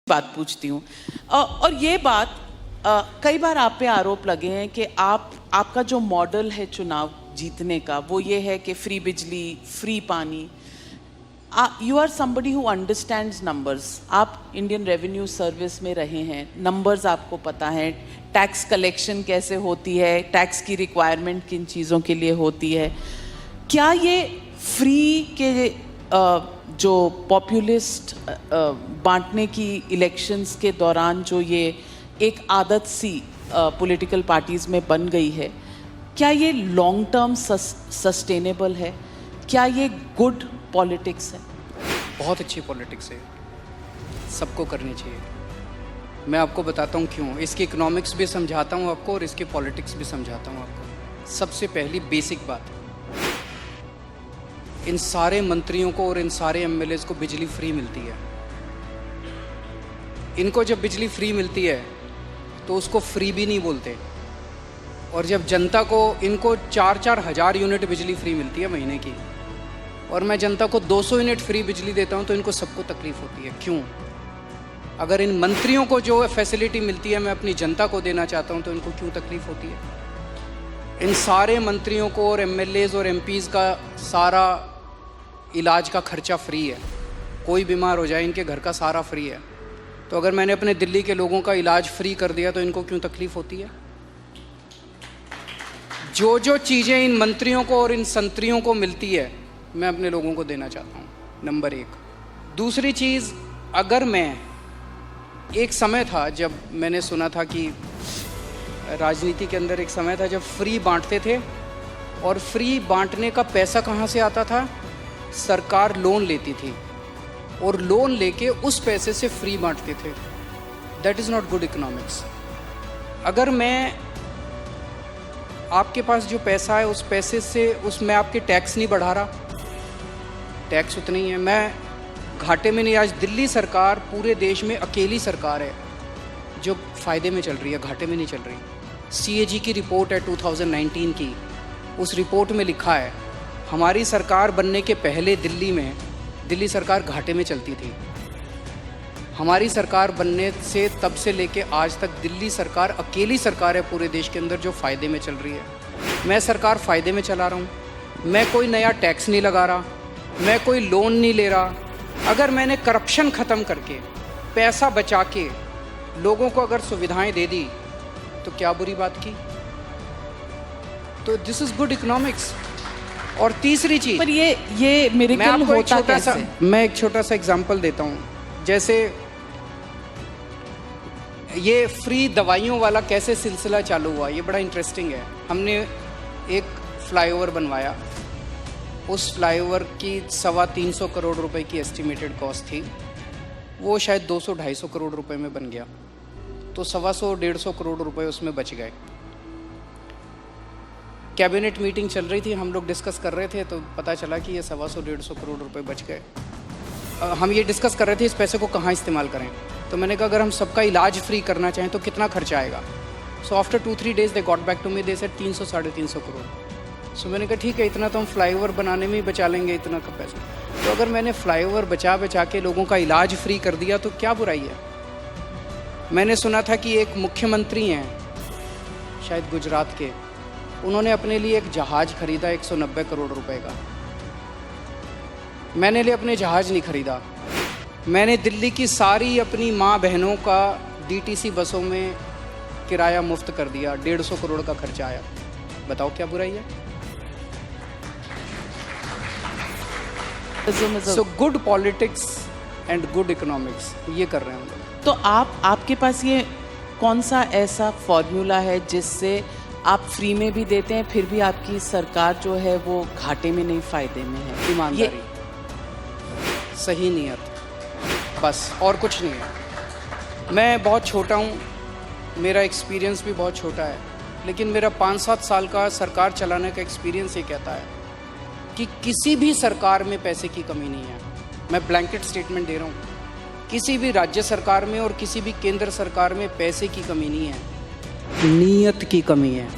बात पूछती हूँ और ये बात कई बार आप पे आरोप लगे हैं कि आपका जो मॉडल है चुनाव जीतने का वो ये है कि फ्री बिजली, फ्री पानी। You are somebody who understands numbers. आप इंडियन रेवेन्यू सर्विस में रहे हैं, नंबर्स आपको पता है, टैक्स कलेक्शन कैसे होती है, टैक्स की रिक्वायरमेंट किन चीज़ों के लिए होती है। क्या ये फ्री के जो पॉपुलिस्ट बांटने की इलेक्शंस के दौरान जो ये एक आदत सी पॉलिटिकल पार्टीज़ में बन गई है, क्या ये लॉन्ग टर्म सस्टेनेबल है? क्या ये गुड पॉलिटिक्स है? बहुत अच्छी पॉलिटिक्स है, सबको करनी चाहिए। मैं आपको बताता हूँ क्यों। इसकी इकोनॉमिक्स भी समझाता हूँ आपको और इसकी पॉलिटिक्स भी समझाता हूँ आपको। सबसे पहली बेसिक बात, इन सारे मंत्रियों को और इन सारे एमएलएज को बिजली फ्री मिलती है। इनको जब बिजली फ्री मिलती है तो उसको फ्री भी नहीं बोलते, और जब जनता को, इनको 4-4 हज़ार यूनिट बिजली फ्री मिलती है महीने की, और मैं जनता को 200 यूनिट फ्री बिजली देता हूं, तो इनको सबको तकलीफ होती है। क्यों? अगर इन मंत्रियों को जो फैसिलिटी मिलती है मैं अपनी जनता को देना चाहता हूं, तो इनको क्यों तकलीफ होती है? इन सारे मंत्रियों को और एमएलएज और एमपीज़ का सारा इलाज का खर्चा फ्री है। कोई बीमार हो जाए इनके घर का सारा फ्री है। तो अगर मैंने अपने दिल्ली के लोगों का इलाज फ्री कर दिया तो इनको क्यों तकलीफ होती है? जो जो चीज़ें इन मंत्रियों को और इन संतरियों को मिलती है मैं अपने लोगों को देना चाहता हूँ, नंबर 1। दूसरी चीज़, अगर मैं, एक समय था जब मैंने सुना था कि राजनीति के अंदर एक समय था जब फ्री बांटते थे, और फ्री बांटने का पैसा कहाँ से आता था? सरकार लोन लेती थी और लोन लेके उस पैसे से फ्री बांटते थे। That is not good economics. अगर मैं, आपके पास जो पैसा है उस पैसे से, उसमें आपके टैक्स नहीं बढ़ा रहा, टैक्स उतना ही है, मैं घाटे में नहीं। आज दिल्ली सरकार पूरे देश में अकेली सरकार है जो फ़ायदे में चल रही है, घाटे में नहीं चल रही। सीएजी की रिपोर्ट है 2019 की, उस रिपोर्ट में लिखा है हमारी सरकार बनने के पहले दिल्ली सरकार घाटे में चलती थी। हमारी सरकार बनने से तब से लेके आज तक दिल्ली सरकार अकेली सरकार है पूरे देश के अंदर जो फ़ायदे में चल रही है। मैं सरकार फ़ायदे में चला रहा हूँ, मैं कोई नया टैक्स नहीं लगा रहा, मैं कोई लोन नहीं ले रहा। अगर मैंने करप्शन ख़त्म करके, पैसा बचा के लोगों को अगर सुविधाएं दे दी तो क्या बुरी बात की? तो दिस इज़ गुड इकोनॉमिक्स। और तीसरी चीज़, पर ये मिरेकल होता कैसे? मैं एक छोटा सा एग्जांपल देता हूँ। जैसे ये फ्री दवाइयों वाला कैसे सिलसिला चालू हुआ, ये बड़ा इंटरेस्टिंग है। हमने एक फ्लाईओवर बनवाया, उस फ्लाईओवर की 325 करोड़ रुपए की एस्टिमेटेड कॉस्ट थी, वो शायद 200-250 करोड़ रुपए में बन गया, तो 125 करोड़ रुपए उसमें बच गए। कैबिनेट मीटिंग चल रही थी, हम लोग डिस्कस कर रहे थे, तो पता चला कि ये 125 करोड़ रुपए बच गए। हम ये डिस्कस कर रहे थे इस पैसे को कहाँ इस्तेमाल करें। तो मैंने कहा अगर हम सबका इलाज फ्री करना चाहें तो कितना खर्चा आएगा? So after 2-3 days they got back to me, they said 300-350 crore. So मैंने कहा ठीक है, इतना तो हम फ्लाईओवर बनाने में ही बचा लेंगे, इतना का पैसा। तो अगर मैंने फ्लाईओवर बचा के लोगों का इलाज फ्री कर दिया तो क्या बुराई है? मैंने सुना था कि एक मुख्यमंत्री हैं शायद गुजरात के, उन्होंने अपने लिए एक जहाज़ खरीदा 190 करोड़ रुपए का। मैंने लिए अपने जहाज़ नहीं खरीदा, मैंने दिल्ली की सारी अपनी माँ बहनों का डीटीसी बसों में किराया मुफ्त कर दिया, 150 करोड़ का खर्चा आया। बताओ क्या बुराई है? So good politics and good economics, ये कर रहे हैं हम लोग। तो आपके पास ये कौन सा ऐसा फॉर्मूला है जिससे आप फ्री में भी देते हैं फिर भी आपकी सरकार जो है वो घाटे में नहीं, फ़ायदे में है? ईमानदारी, सही नियत, बस और कुछ नहीं है। मैं बहुत छोटा हूँ, मेरा एक्सपीरियंस भी बहुत छोटा है, लेकिन मेरा 5-7 साल का सरकार चलाने का एक्सपीरियंस ये कहता है कि किसी भी सरकार में पैसे की कमी नहीं है। मैं ब्लैंकेट स्टेटमेंट दे रहा हूँ, किसी भी राज्य सरकार में और किसी भी केंद्र सरकार में पैसे की कमी नहीं है, नीयत की कमी है।